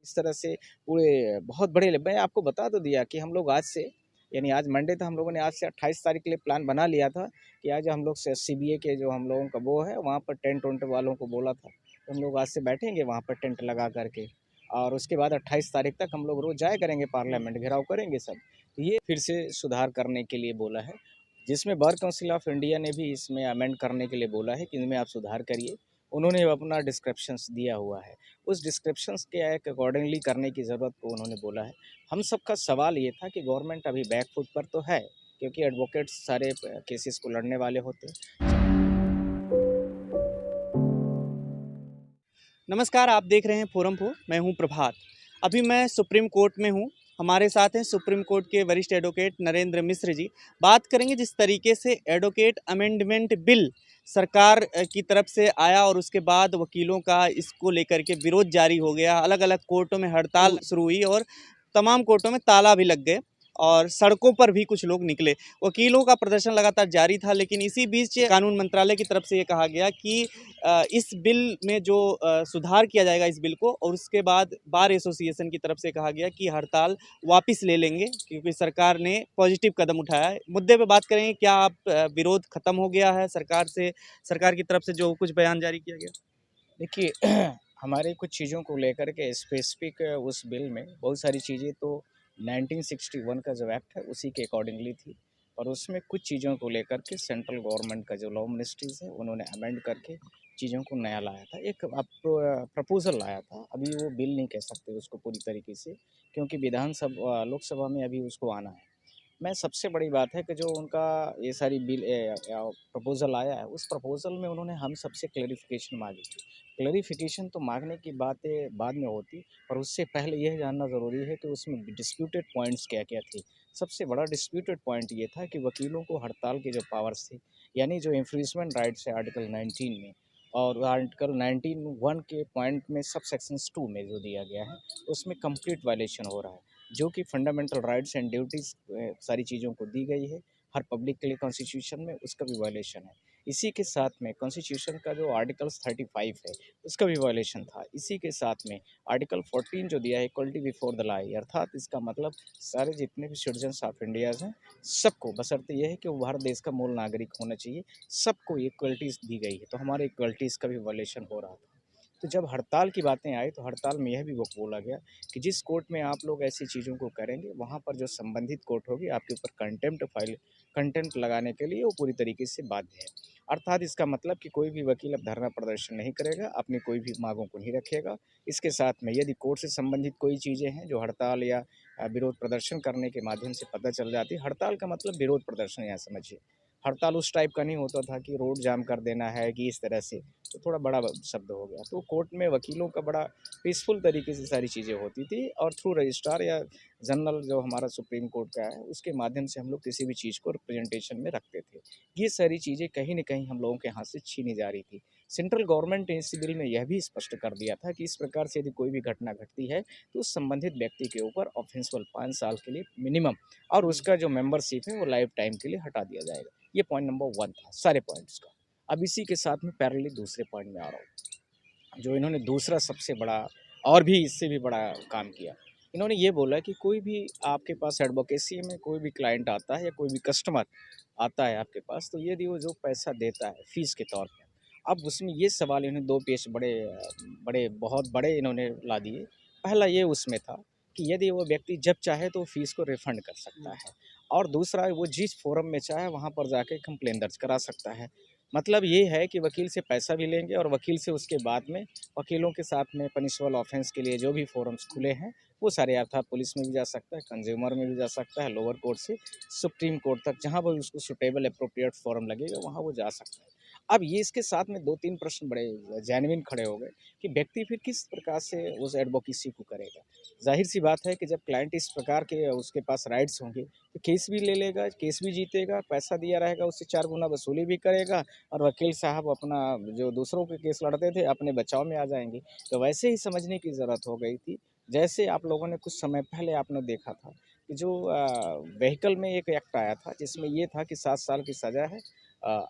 इस तरह से पूरे बहुत बड़े मैं आपको बता तो दिया कि हम लोग आज से यानी आज मंडे था, हम लोगों ने आज से 28 तारीख के लिए प्लान बना लिया था कि आज हम लोग सीबीए के जो हम लोगों का वो है वहाँ पर टेंट वेंट वालों को बोला था, तो हम लोग आज से बैठेंगे वहाँ पर टेंट लगा करके और उसके बाद 28 तारीख तक हम लोग रोज़ जाया करेंगे पार्लियामेंट, घेराव करेंगे सब। तो ये फिर से सुधार करने के लिए बोला है, जिसमें बार काउंसिल ऑफ इंडिया ने भी इसमें अमेंड करने के लिए बोला है कि इनमें आप सुधार करिए। उन्होंने अपना डिस्क्रिप्शंस दिया हुआ है, उस डिस्क्रिप्शंस के अकॉर्डिंगली करने की ज़रूरत को उन्होंने बोला है। हम सबका सवाल ये था कि गवर्नमेंट अभी बैक फुट पर तो है, क्योंकि एडवोकेट्स सारे केसेस को लड़ने वाले होते हैं। नमस्कार, आप देख रहे हैं फोरम को। मैं हूं प्रभात। अभी मैं सुप्रीम कोर्ट में हूं। हमारे साथ हैं सुप्रीम कोर्ट के वरिष्ठ एडवोकेट नरेंद्र मिश्र जी। बात करेंगे जिस तरीके से एडवोकेट अमेंडमेंट बिल सरकार की तरफ से आया और उसके बाद वकीलों का इसको लेकर के विरोध जारी हो गया। अलग अलग कोर्टों में हड़ताल शुरू हुई और तमाम कोर्टों में ताला भी लग गए और सड़कों पर भी कुछ लोग निकले। वकीलों का प्रदर्शन लगातार जारी था, लेकिन इसी बीच कानून मंत्रालय की तरफ से ये कहा गया कि इस बिल में जो सुधार किया जाएगा इस बिल को, और उसके बाद बार एसोसिएशन की तरफ से कहा गया कि हड़ताल वापस ले लेंगे क्योंकि सरकार ने पॉजिटिव कदम उठाया है। मुद्दे पे बात करेंगे, क्या आप विरोध खत्म हो गया है सरकार की तरफ से जो कुछ बयान जारी किया गया? देखिए हमारे कुछ चीज़ों को लेकर के स्पेसिफिक उस बिल में बहुत सारी चीज़ें तो 1961 का जो एक्ट है उसी के अकॉर्डिंगली थी, और उसमें कुछ चीज़ों को लेकर के सेंट्रल गवर्नमेंट का जो लॉ मिनिस्ट्रीज है उन्होंने अमेंड करके चीज़ों को नया लाया था, एक प्रपोजल लाया था। अभी वो बिल नहीं कह सकते उसको पूरी तरीके से, क्योंकि विधानसभा लोकसभा में अभी उसको आना है। मैं सबसे बड़ी बात है कि जो उनका ये सारी प्रपोज़ल आया है, उस प्रपोज़ल में उन्होंने हम सबसे क्लैरिफ़िकेशन माँगी थी। क्लैरिफ़िकेशन तो माँगने की बातें बाद में होती, पर उससे पहले यह जानना ज़रूरी है कि उसमें डिस्प्यूटेड पॉइंट्स क्या-क्या थे। सबसे बड़ा डिस्प्यूटेड पॉइंट ये था कि वकीलों को हड़ताल के जो पावर्स थे, यानी जो इन्फ्रिंजमेंट राइट्स है आर्टिकल 19 में और आर्टिकल 19(1) के पॉइंट में सब सेक्शंस 2 में जो दिया गया है, उसमें कंप्लीट वायलेशन हो रहा है। जो कि फंडामेंटल राइट्स एंड ड्यूटीज़ सारी चीज़ों को दी गई है, हर पब्लिक के लिए कॉन्स्टिट्यूशन में, उसका भी वायलेशन है। इसी के साथ में कॉन्स्टिट्यूशन का जो आर्टिकल्स 35 है, उसका भी वायलेशन था। इसी के साथ में आर्टिकल 14 जो दिया है इक्वलिटी बिफोर द लॉ, अर्थात इसका मतलब सारे जितने भी सिटीजन्स ऑफ इंडियाज़ हैं, सबको बशर्ते ये है कि वो भारत देश का मूल नागरिक होना चाहिए, सबको इक्वलिटीज़ दी गई है। तो हमारे इक्वलिटीज़ का भी वायलेशन हो रहा था। तो जब हड़ताल की बातें आई, तो हड़ताल में यह भी वो बोला गया कि जिस कोर्ट में आप लोग ऐसी चीज़ों को करेंगे, वहाँ पर जो संबंधित कोर्ट होगी आपके ऊपर कंटेम्प्ट लगाने के लिए वो पूरी तरीके से बाध्य है। अर्थात इसका मतलब कि कोई भी वकील अब धरना प्रदर्शन नहीं करेगा, अपनी कोई भी मांगों को नहीं रखेगा। इसके साथ में यदि कोर्ट से संबंधित कोई चीज़ें हैं जो हड़ताल या विरोध प्रदर्शन करने के माध्यम से पता चल जाती है, हड़ताल का मतलब विरोध प्रदर्शन यहाँ समझिए। हड़ताल उस टाइप का नहीं होता था कि रोड जाम कर देना है कि इस तरह से, तो थोड़ा बड़ा शब्द हो गया। तो कोर्ट में वकीलों का बड़ा पीसफुल तरीके से सारी चीज़ें होती थी, और थ्रू रजिस्ट्रार या जनरल जो हमारा सुप्रीम कोर्ट का है, उसके माध्यम से हम लोग किसी भी चीज़ को रिप्रेजेंटेशन में रखते थे। ये सारी चीज़ें कहीं न कहीं हम लोगों के हाथ से छीनी जा रही थी। सेंट्रल गवर्नमेंट ने इस बिल में यह भी स्पष्ट कर दिया था कि इस प्रकार से यदि कोई भी घटना घटती है, तो उस संबंधित व्यक्ति के ऊपर ऑफेंसिबल 5 साल के लिए मिनिमम, और उसका जो मेंबरशिप है वो लाइफ टाइम के लिए हटा दिया जाएगा। ये पॉइंट नंबर 1 था सारे पॉइंट्स का। अब इसी के साथ में पैरेलली दूसरे पॉइंट में आ रहा हूँ, जो इन्होंने दूसरा सबसे बड़ा और भी इससे भी बड़ा काम किया। इन्होंने ये बोला कि कोई भी आपके पास एडवोकेसी में कोई भी क्लाइंट आता है या कोई भी कस्टमर आता है आपके पास, तो यदि वो जो पैसा देता है फ़ीस के तौर पे, अब उसमें ये सवाल इन्होंने 2 पेच बड़े बहुत बड़े इन्होंने ला दिए। पहला ये उसमें था कि यदि वो व्यक्ति जब चाहे तो फ़ीस को रिफ़ंड कर सकता है, और दूसरा वो जिस फ़ोरम में चाहे वहाँ पर जाके कंप्लेंट दर्ज करा सकता है। मतलब ये है कि वकील से पैसा भी लेंगे और वकील से उसके बाद में वकीलों के साथ में पनिशेबल ऑफेंस के लिए जो भी फोरम्स खुले हैं, वो सारे, अर्थात पुलिस में भी जा सकता है, कंज्यूमर में भी जा सकता है, लोअर कोर्ट से सुप्रीम कोर्ट तक, जहाँ पर उसको सुटेबल एप्रोप्रिएट फोरम लगेगा वहाँ वो जा सकता है। अब ये इसके साथ में 2-3 प्रश्न बड़े जेन्युइन खड़े हो गए कि व्यक्ति फिर किस प्रकार से उस एडवोकेसी को करेगा। ज़ाहिर सी बात है कि जब क्लाइंट इस प्रकार के उसके पास राइट्स होंगे, तो केस भी ले लेगा, केस भी जीतेगा, पैसा दिया रहेगा, उससे 4 गुना वसूली भी करेगा, और वकील साहब अपना जो दूसरों के केस लड़ते थे अपने बचाव में आ जाएंगे। तो वैसे ही समझने की ज़रूरत हो गई थी, जैसे आप लोगों ने कुछ समय पहले आपने देखा था कि जो व्हीकल में एक एक्ट आया था जिसमें ये था कि 7 साल की सज़ा है,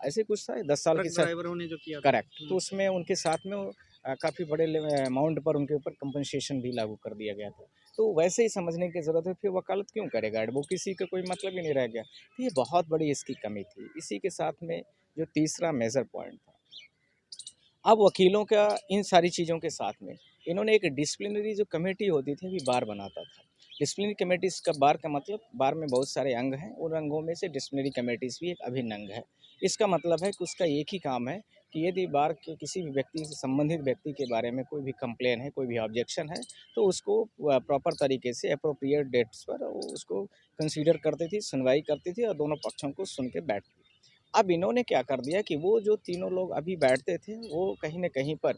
ऐसे कुछ था, 10 साल ट्रक की ड्राइवरों ने जो किया था। करेक्ट। तो उसमें उनके साथ में काफ़ी बड़े अमाउंट पर उनके ऊपर कंपनसेशन भी लागू कर दिया गया था। तो वैसे ही समझने की ज़रूरत है, फिर वकालत क्यों करेगा? एडवोकेसी का कोई मतलब ही नहीं रह गया। तो ये बहुत बड़ी इसकी कमी थी। इसी के साथ में जो तीसरा मेजर पॉइंट था, अब वकीलों का इन सारी चीज़ों के साथ में इन्होंने एक डिसिप्लिनरी जो कमेटी होती थी, अभी बार बनाता था। डिसिप्लिनरी कमेटीज़ का बार का मतलब, बार में बहुत सारे अंग हैं, उन अंगों में से डिसिप्लिनरी कमेटीज़ भी एक अभिन्न अंग है। इसका मतलब है कि उसका एक ही काम है कि यदि बार के किसी भी व्यक्ति से संबंधित व्यक्ति के बारे में कोई भी कंप्लेन है, कोई भी ऑब्जेक्शन है, तो उसको प्रॉपर तरीके से एप्रोप्रिएट डेट्स पर उसको कंसीडर करती थी, सुनवाई करती थी और दोनों पक्षों को सुन के बैठती। अब इन्होंने क्या कर दिया कि वो जो तीनों लोग अभी बैठते थे, वो कहीं न कहीं पर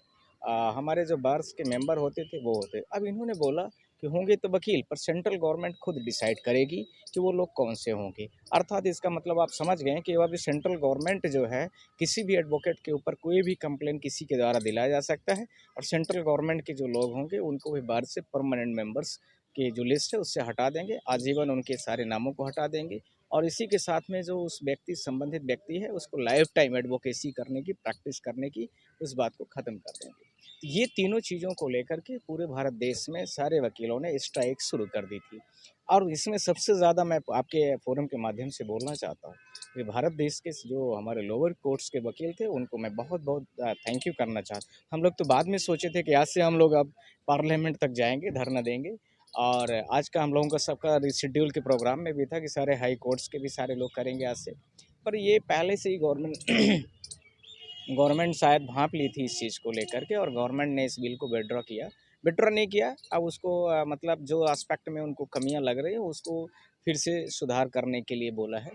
हमारे जो बार्स के मेंबर होते थे, वो होते। अब इन्होंने बोला कि होंगे तो वकील, पर सेंट्रल गवर्नमेंट खुद डिसाइड करेगी कि वो लोग कौन से होंगे। अर्थात इसका मतलब आप समझ गए कि अब सेंट्रल गवर्नमेंट जो है, किसी भी एडवोकेट के ऊपर कोई भी कंप्लेंट किसी के द्वारा दिलाया जा सकता है और सेंट्रल गवर्नमेंट के जो लोग होंगे, उनको भी बार से परमानेंट मेंबर्स की जो लिस्ट है, उससे हटा देंगे। आजीवन उनके सारे नामों को हटा देंगे और इसी के साथ में जो उस व्यक्ति संबंधित व्यक्ति है, उसको लाइफ टाइम एडवोकेसी करने की, प्रैक्टिस करने की, उस बात को ख़त्म कर देंगे। तो ये तीनों चीज़ों को लेकर के पूरे भारत देश में सारे वकीलों ने स्ट्राइक शुरू कर दी थी और इसमें सबसे ज़्यादा मैं आपके फ़ोरम के माध्यम से बोलना चाहता हूँ कि भारत देश के जो हमारे लोअर कोर्ट्स के वकील थे, उनको मैं बहुत-बहुत थैंक यू करना चाहता हूँ। हम लोग तो बाद में सोचे थे कि आज से हम लोग अब पार्लियामेंट तक जाएँगे, धरना देंगे और आज का हम लोगों का सबका रिशेड्यूल के प्रोग्राम में भी था कि सारे हाई कोर्ट्स के भी सारे लोग करेंगे आज से। पर ये पहले से ही गवर्नमेंट गवर्नमेंट शायद भाँप ली थी इस चीज़ को लेकर के और गवर्नमेंट ने इस बिल को विथड्रॉ किया। विथड्रॉ नहीं किया, अब उसको मतलब जो एस्पेक्ट में उनको कमियाँ लग रही हैं, उसको फिर से सुधार करने के लिए बोला है।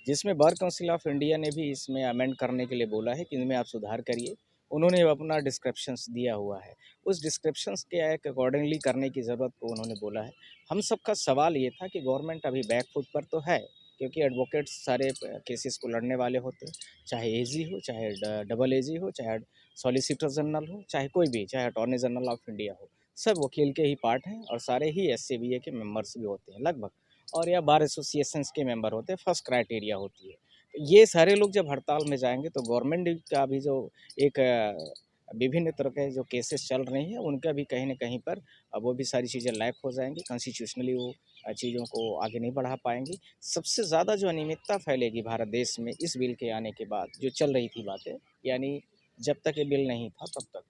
जिसमें बार काउंसिल ऑफ इंडिया ने भी इसमें अमेंड करने के लिए बोला है कि इनमें आप सुधार करिए। उन्होंने अपना डिस्क्रिप्शंस दिया हुआ है। उस डिस्क्रिप्शंस के एक अकॉर्डिंगली करने की ज़रूरत को उन्होंने बोला है। हम सबका सवाल ये था कि गवर्नमेंट अभी बैक फुट पर तो है, क्योंकि एडवोकेट्स सारे केसेस को लड़ने वाले होते हैं। चाहे एजी हो, चाहे डबल एजी हो, चाहे सॉलिसिटर जनरल हो, चाहे कोई भी, चाहे अटॉर्नी जनरल ऑफ इंडिया हो, सब वकील के ही पार्ट हैं और सारे ही एससीबीए के मेंबर्स भी होते हैं लगभग, और या बार एसोसिएशंस के मेंबर होते हैं, फर्स्ट क्राइटेरिया होती है। तो ये सारे लोग जब हड़ताल में जाएंगे तो गवर्नमेंट का भी जो एक विभिन्न तरह के जो केसेस चल रही हैं, उनका भी कहीं न कहीं पर वो भी सारी चीज़ें लैग हो जाएँगी, कॉन्स्टिट्यूशनली वो चीज़ों को आगे नहीं बढ़ा पाएँगी। सबसे ज़्यादा जो अनियमितता फैलेगी भारत देश में इस बिल के आने के बाद, जो चल रही थी बातें, यानी जब तक ये बिल नहीं था तब तक,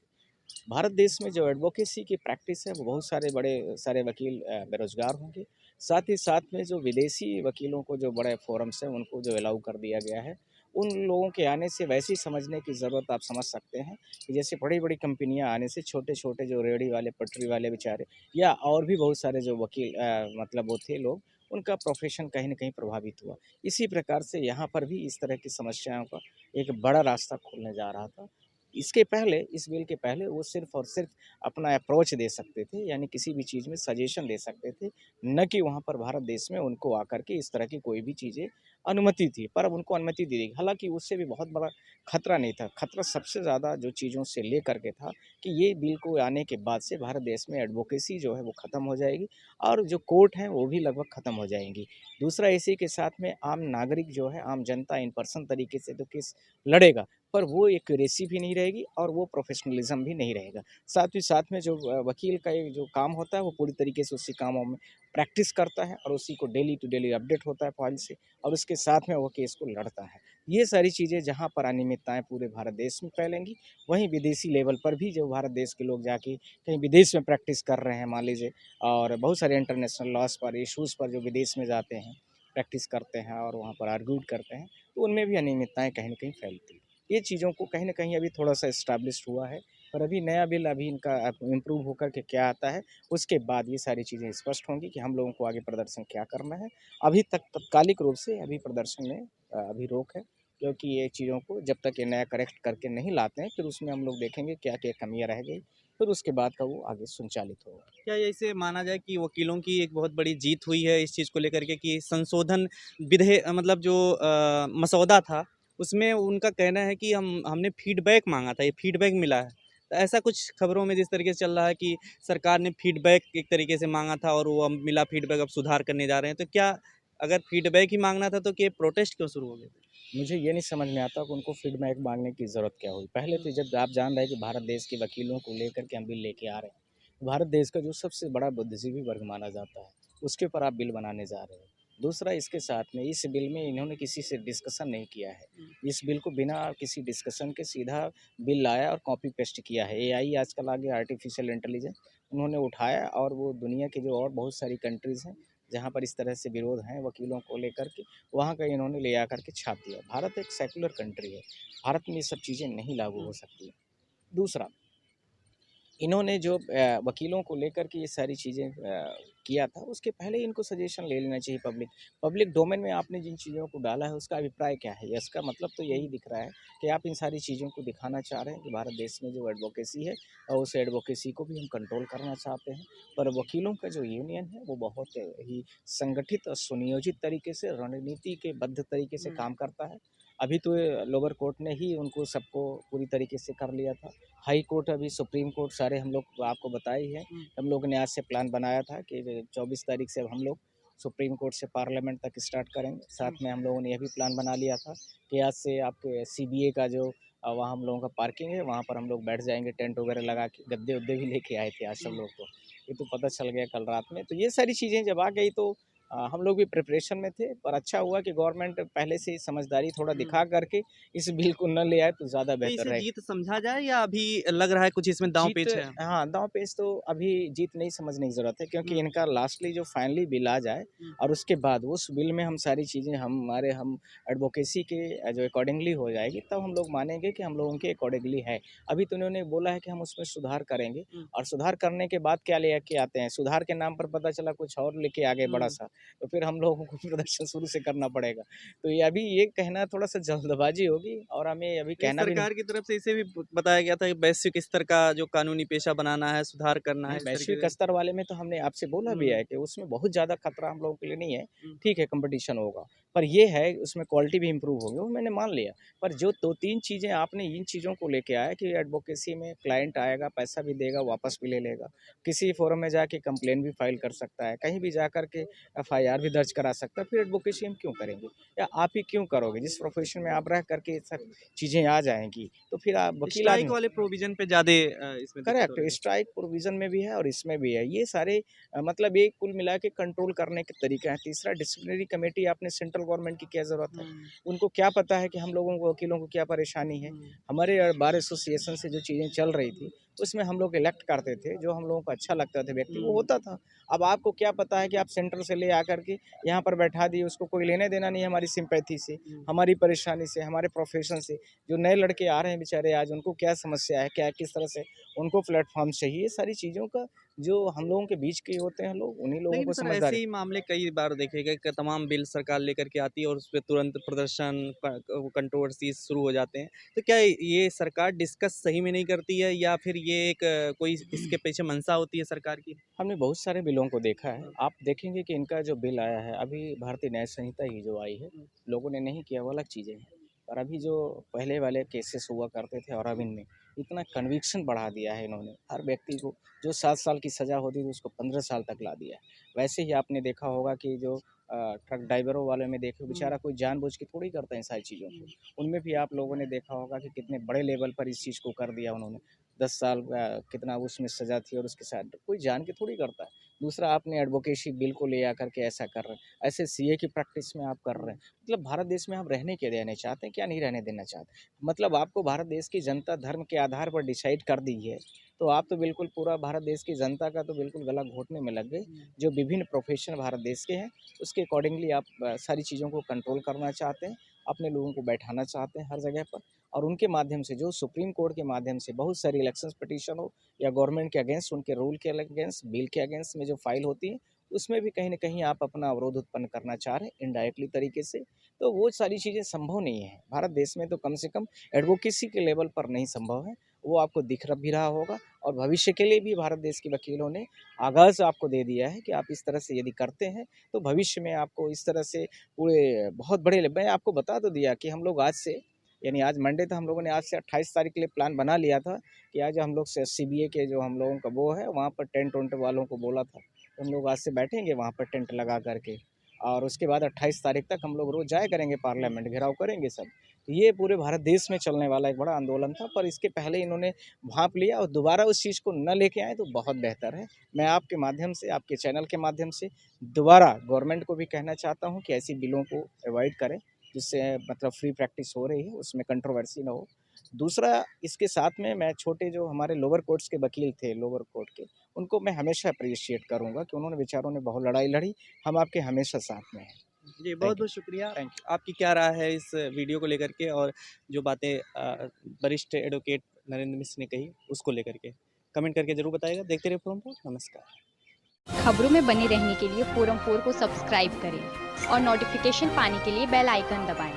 भारत देश में जो एडवोकेसी की प्रैक्टिस है, वो बहुत सारे बड़े सारे वकील बेरोज़गार होंगे। साथ ही साथ में जो विदेशी वकीलों को जो बड़े फ़ोरम्स हैं, उनको जो अलाउ कर दिया गया है, उन लोगों के आने से वैसे ही समझने की ज़रूरत आप समझ सकते हैं कि जैसे बड़ी-बड़ी कंपनियाँ आने से छोटे-छोटे जो रेहड़ी वाले, पटरी वाले बेचारे या और भी बहुत सारे जो वकील मतलब वो थे लोग, उनका प्रोफ़ेशन कहीं न कहीं प्रभावित हुआ। इसी प्रकार से यहाँ पर भी इस तरह की समस्याओं का एक बड़ा रास्ता खुलने जा रहा था। इसके पहले, इस बिल के पहले वो सिर्फ़ और सिर्फ़ अपना अप्रोच दे सकते थे, यानी किसी भी चीज़ में सजेशन दे सकते थे, न कि वहाँ पर भारत देश में उनको आकर के इस तरह की कोई भी चीज़ें अनुमति थी, पर अब उनको अनुमति दी गई। हालाँकि उससे भी बहुत बड़ा खतरा नहीं था, खतरा सबसे ज़्यादा जो चीज़ों से लेकर के था कि ये बिल को आने के बाद से भारत देश में एडवोकेसी जो है वो ख़त्म हो जाएगी और जो कोर्ट हैं वो भी लगभग ख़त्म हो जाएँगी। दूसरा इसी के साथ में आम नागरिक जो है, आम जनता इन पर्सन तरीके से तो केस लड़ेगा, पर वो एक्यूरेसी भी नहीं रहेगी और वो प्रोफेशनलिज्म भी नहीं रहेगा। साथ ही साथ में जो वकील का एक जो काम होता है, वो पूरी तरीके से उसी कामों में प्रैक्टिस करता है और उसी को डेली टू डेली अपडेट होता है फाइल से और उसके साथ में वो केस को लड़ता है। ये सारी चीज़ें जहाँ पर अनियमितताएँ पूरे भारत देश में फैलेंगी, वहीं विदेशी लेवल पर भी जो भारत देश के लोग जाके कहीं विदेश में प्रैक्टिस कर रहे हैं मान लीजिए, और बहुत सारे इंटरनेशनल लॉज़ पर, इश्यूज़ पर जो विदेश में जाते हैं, प्रैक्टिस करते हैं और वहाँ पर आर्ग्यूड करते हैं, तो उनमें भी अनियमितताएँ कहीं न कहीं फैलती हैं। ये चीज़ों को कहीं न कहीं अभी थोड़ा-सा एस्टेब्लिश्ड हुआ है, पर अभी नया बिल अभी इनका इम्प्रूव होकर के क्या आता है, उसके बाद ये सारी चीज़ें स्पष्ट होंगी कि हम लोगों को आगे प्रदर्शन क्या करना है। अभी तक तात्कालिक रूप से अभी प्रदर्शन में अभी रोक है, क्योंकि ये चीज़ों को जब तक ये नया करेक्ट करके नहीं लाते हैं, फिर उसमें हम लोग देखेंगे क्या-क्या कमियाँ रह गई, फिर उसके बाद का वो आगे संचालित होगा। क्या ये इसे माना जाए कि वकीलों की एक बहुत बड़ी जीत हुई है इस चीज़ को लेकर के कि संशोधन मतलब जो मसौदा था, उसमें उनका कहना है कि हमने फीडबैक माँगा था, ये फीडबैक मिला है। तो ऐसा कुछ खबरों में जिस तरीके से चल रहा है कि सरकार ने फीडबैक एक तरीके से माँगा था और वो अब मिला फीडबैक, अब सुधार करने जा रहे हैं। तो क्या अगर फीडबैक ही माँगना था तो क्या प्रोटेस्ट क्यों शुरू हो गए थे? मुझे ये नहीं समझ में आता कि उनको फीडबैक मांगने की ज़रूरत क्या हुई। पहले तो जब आप जान रहे हैं कि भारत देश के वकीलों को लेकर के हम बिल लेके आ रहे हैं, भारत देश का जो सबसे बड़ा बुद्धिजीवी वर्ग माना जाता है, उसके ऊपर आप बिल बनाने जा रहे हो। दूसरा, इसके साथ में इस बिल में इन्होंने किसी से डिस्कशन नहीं किया है। इस बिल को बिना किसी डिस्कशन के सीधा बिल लाया और कॉपी पेस्ट किया है। एआई आजकल आ गया, आर्टिफिशियल इंटेलिजेंस, उन्होंने उठाया और वो दुनिया के जो और बहुत सारी कंट्रीज़ हैं, जहाँ पर इस तरह से विरोध हैं वकीलों को लेकर के, वहाँ का इन्होंने ले आकर के छाप दिया। भारत एक सेक्युलर कंट्री है, भारत में ये सब चीज़ें नहीं लागू हो सकती। दूसरा, इन्होंने जो वकीलों को लेकर के ये सारी चीज़ें किया था, उसके पहले इनको सजेशन ले लेना चाहिए पब्लिक। पब्लिक डोमेन में आपने जिन चीज़ों को डाला है, उसका अभिप्राय क्या है? इसका मतलब तो यही दिख रहा है कि आप इन सारी चीज़ों को दिखाना चाह रहे हैं कि भारत देश में जो एडवोकेसी है और उस एडवोकेसी को भी हम कंट्रोल करना चाहते हैं। पर वकीलों का जो यूनियन है, वो बहुत ही संगठित और सुनियोजित तरीके से, रणनीति के बद्ध तरीके से काम करता है। अभी तो लोअर कोर्ट ने ही उनको सबको पूरी तरीके से कर लिया था। हाई कोर्ट, अभी सुप्रीम कोर्ट, सारे हम लोग आपको बताए ही है। हम लोगों ने आज से प्लान बनाया था कि 24 तारीख से अब हम लोग सुप्रीम कोर्ट से पार्लियामेंट तक स्टार्ट करेंगे। साथ में हम लोगों ने यह भी प्लान बना लिया था कि आज से आपके सीबीए का जो वहाँ हम लोगों का पार्किंग है, वहाँ पर हम लोग बैठ जाएंगे टेंट वगैरह लगा के। गद्दे उद्दे भी लेके आए थे आज सब लोग, तो ये तो पता चल गया कल रात में। तो ये सारी चीज़ें जब आ गई तो हम लोग भी प्रिपरेशन में थे, पर अच्छा हुआ कि गवर्नमेंट पहले से ही समझदारी थोड़ा दिखा करके इस बिल को न ले आए तो ज़्यादा तो बेहतर इसे रहे। जीत समझा जाए या अभी लग रहा है कुछ इसमें दांव जीत, पेच है? हाँ, दाँव-पेच तो अभी जीत नहीं समझने की ज़रूरत है, क्योंकि इनका लास्टली जो फाइनली बिल आ जाए और उसके बाद उस बिल में हम सारी चीज़ें हम एडवोकेसी के जो अकॉर्डिंगली हो जाएगी, तब हम लोग मानेंगे कि हम लोगों के अकॉर्डिंगली है। अभी तो उन्होंने बोला है कि हम उसमें सुधार करेंगे, और सुधार करने के बाद क्या लेके आते हैं, सुधार के नाम पर पता चला कुछ और लेके आ गए बड़ा-सा, तो फिर हम लोगों को प्रदर्शन शुरू से करना पड़ेगा। तो ये अभी ये कहना थोड़ा-सा जल्दबाज़ी होगी, और हमें अभी नहीं, कहना भी नहीं। सरकार की तरफ से इसे भी बताया गया था कि वैश्विक स्तर का जो कानूनी पेशा बनाना है, सुधार करना है नहीं, इस तरीके वैश्विक से। स्तर वाले में तो हमने आपसे बोला भी है कि उसमें बहुत ज़्यादा खतरा हम लोगों के लिए नहीं है। हुँ, ठीक है, कंपटीशन होगा, पर ये है उसमें क्वालिटी भी इम्प्रूव होगी, वो मैंने मान लिया। पर जो 2-3 चीज़ें आपने इन चीज़ों को लेके आए कि एडवोकेसी में क्लाइंट आएगा, पैसा भी देगा, वापस भी ले लेगा। किसी फोरम में जाके कंप्लेंट भी फाइल कर सकता है, कहीं भी जाकर के एफआईआर भी दर्ज करा सकता है, फिर एडवोकेसी हम क्यों करेंगे? या आप ही क्यों करोगे? जिस प्रोफ़ेशन में आप रह कर के ये सब चीज़ें आ जाएँगी, तो फिर आप वकील स्ट्राइक आदमी। वाले प्रोविज़न पे ज़्यादा इसमें दिक्कत हो करेक्ट, रही है। स्ट्राइक प्रोविज़न में भी है और इसमें भी है। ये सारे मतलब ये कुल मिला के कंट्रोल करने के तरीका है। तीसरा, डिसिप्लिनरी कमेटी आपने सेंट्रल गवर्नमेंट की क्या ज़रूरत है? हुँ, उनको क्या पता है कि हम लोगों को, वकीलों को क्या परेशानी है? हुँ, हमारे बार एसोसिएशन से जो चीज़ें चल रही थी, उसमें हम लोग इलेक्ट करते थे, जो हम लोगों को अच्छा लगता था व्यक्ति, वो हुँ, होता था। अब आपको क्या पता है कि आप सेंटर से ले आकर के यहाँ पर बैठा दिए, उसको कोई लेना-देना नहीं है हमारी सिम्पैथी से, हुँ। हमारी परेशानी से, हमारे प्रोफ़ेशन से। जो नए लड़के आ रहे हैं बेचारे आज, उनको क्या समस्या है, क्या किस तरह से उनको प्लेटफ़ॉर्म चाहिए, सारी चीज़ों का जो हम लोगों के बीच के होते हैं लोग, उन्हीं लोगों लेकिन को सर ऐसे समझदारी। ही मामले कई बार देखे गए कि तमाम बिल सरकार लेकर के आती है और उसपे तुरंत प्रदर्शन वो कंट्रोवर्सीज़ शुरू हो जाते हैं। तो क्या ये सरकार डिस्कस सही में नहीं करती है या फिर ये एक कोई इसके पीछे मंशा होती है सरकार की? हमने बहुत सारे बिलों को देखा है। आप देखेंगे कि इनका जो बिल आया है, अभी भारतीय न्याय संहिता ही जो आई है, लोगों ने नहीं किया, वो अलग चीज़ें हैं। और अभी जो पहले वाले केसेस हुआ करते थे और अब इनमें इतना कन्विक्शन बढ़ा दिया है इन्होंने। हर व्यक्ति को जो 7 साल की सज़ा होती थी, उसको 15 साल तक ला दिया है। वैसे ही आपने देखा होगा कि जो ट्रक ड्राइवरों वाले में देखो, बेचारा कोई जानबूझ के थोड़ी करता है इन सारी चीज़ों को। उनमें भी आप लोगों ने देखा होगा कि कितने बड़े लेवल पर इस चीज़ को कर दिया उन्होंने। 10 साल कितना उसमें सज़ा थी और उसके साथ कोई जान के थोड़ी करता है। दूसरा, आपने एडवोकेसी बिल को ले आकर के ऐसा कर रहे हैं। ऐसे सीए की प्रैक्टिस में आप कर रहे हैं। मतलब भारत देश में आप रहने क्या देना चाहते हैं, क्या नहीं रहने देना चाहते? मतलब आपको भारत देश की जनता धर्म के आधार पर डिसाइड कर दी है, तो आप तो बिल्कुल पूरा भारत देश की जनता का तो बिल्कुल गला घोंटने में लग गए। जो विभिन्न प्रोफ़ेशन भारत देश के हैं, उसके अकॉर्डिंगली आप सारी चीज़ों को कंट्रोल करना चाहते हैं, अपने लोगों को बैठाना चाहते हैं हर जगह पर, और उनके माध्यम से, जो सुप्रीम कोर्ट के माध्यम से बहुत सारी इलेक्शंस पिटीशन हो या गवर्नमेंट के अगेंस्ट, उनके रूल के अगेंस्ट, बिल के अगेंस्ट में जो फाइल होती है, उसमें भी कहीं न कहीं आप अपना अवरोध उत्पन्न करना चाह रहे हैं इनडायरेक्टली तरीके से। तो वो सारी चीज़ें संभव नहीं है। भारत देश में तो कम से कम एडवोकेसी के लेवल पर नहीं संभव है। वो आपको दिख भी रहा होगा, और भविष्य के लिए भी भारत देश के वकीलों ने आगाज़ आपको दे दिया है कि आप इस तरह से यदि करते हैं, तो भविष्य में आपको इस तरह से पूरे बहुत बड़े, मैं आपको बता तो दिया कि हम लोग आज से, यानी आज मंडे था, हम लोगों ने आज से 28 तारीख के लिए प्लान बना लिया था कि आज हम लोग से सीबीए के जो हम लोगों का वो है, वहाँ पर टेंट वेंट वालों को बोला था, तो हम लोग आज से बैठेंगे वहाँ पर टेंट लगा करके, और उसके बाद 28 तारीख तक हम लोग रोज़ जाया करेंगे पार्लियामेंट, घेराव करेंगे सब। तो ये पूरे भारत देश में चलने वाला एक बड़ा आंदोलन था, पर इसके पहले इन्होंने भांप लिया और दोबारा उस चीज़ को न लेके आए तो बहुत बेहतर है। मैं आपके माध्यम से, आपके चैनल के माध्यम से दोबारा गवर्नमेंट को भी कहना चाहता हूँ कि ऐसी बिलों को अवॉइड करें, जिससे मतलब फ्री प्रैक्टिस हो रही है उसमें कंट्रोवर्सी ना हो। दूसरा, इसके साथ में मैं छोटे जो हमारे लोअर कोर्ट्स के वकील थे, लोअर कोर्ट के, उनको मैं हमेशा अप्रिशिएट करूँगा कि उन्होंने बेचारों ने बहुत लड़ाई लड़ी। हम आपके हमेशा साथ में हैं। जी, थैंक बहुत-बहुत यू, शुक्रिया। Thank you. आपकी क्या राय है इस वीडियो को लेकर के और जो बातें वरिष्ठ एडवोकेट नरेंद्र मिश्र ने कही, उसको लेकर के? कमेंट करके ज़रूर बताइएगा। देखते रहिए फोरम पोस्ट। नमस्कार। खबरों में बने रहने के लिए फोरम 4 को सब्सक्राइब करें और नोटिफिकेशन पाने के लिए बेल आइकन दबाएं।